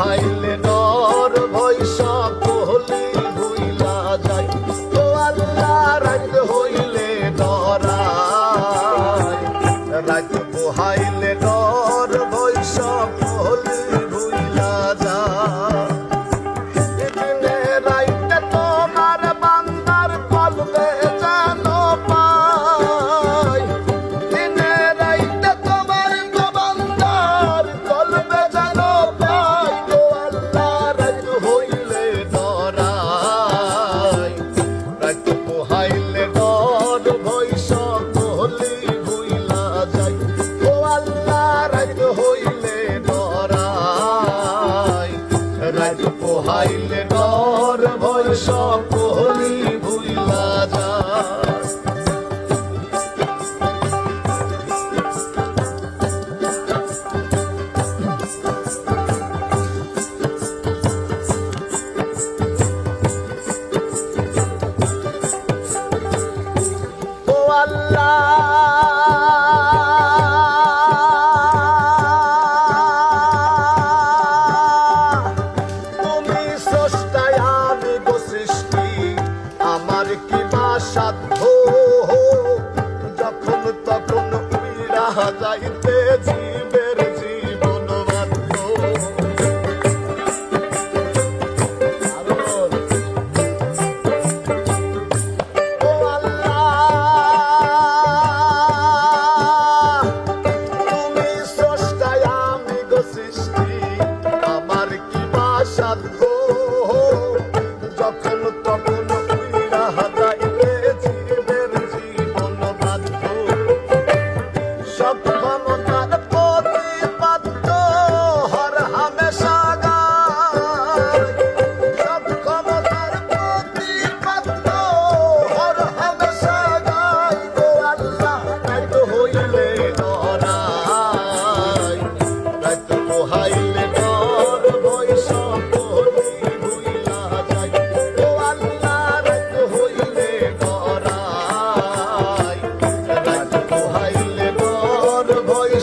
পোহাইলে ডর ভয় সকলি ভুইলা যায় ও আল্লাহ রাত হইলে ডরায় রাত পোহাইলে ডর ভয় সকলি ভুইলা যায় দিনে রাইতে তোমার বান্দার কলবে যেন পাই দিনে রাইতে তোমার বান্দার কলবে যেন পাই ও আল্লাহ রাত হইলে ডরাই রাত পোহাইলে ডর ভয় সকলি ভুইলা যায় ও আল্লাহ রাত হইলে ডরাই রাত পোহাইলে ডর ভয় সকলি ভুইলা যায় ও আল্লাহ তুমি স্রষ্টায় আমি গো সৃষ্টি আমার কি বা সাধ্য যখন তখন উইরা যাইতে জীবের জীবন বাধ্য ও আল্লাহ তুমি স্রষ্টায় আমি গো সৃষ্টি আমার কি বা সাধ্য যখন তখন উইরা যাইতে জীবের জীবন বাধ্য সব ক্ষমতার প্রতিপাদ্য হর হামেশা গায় সব ক্ষমতার প্রতিপাদ্য হর হামেশা গায় ও আল্লাহ রাত হইলে ডরাই রাত পোহাইলে ডর ভয় সকলি ভুইলা যায় ও আল্লাহ রাত হইলে ডরাই রাত পোহাইলে ডর ভয়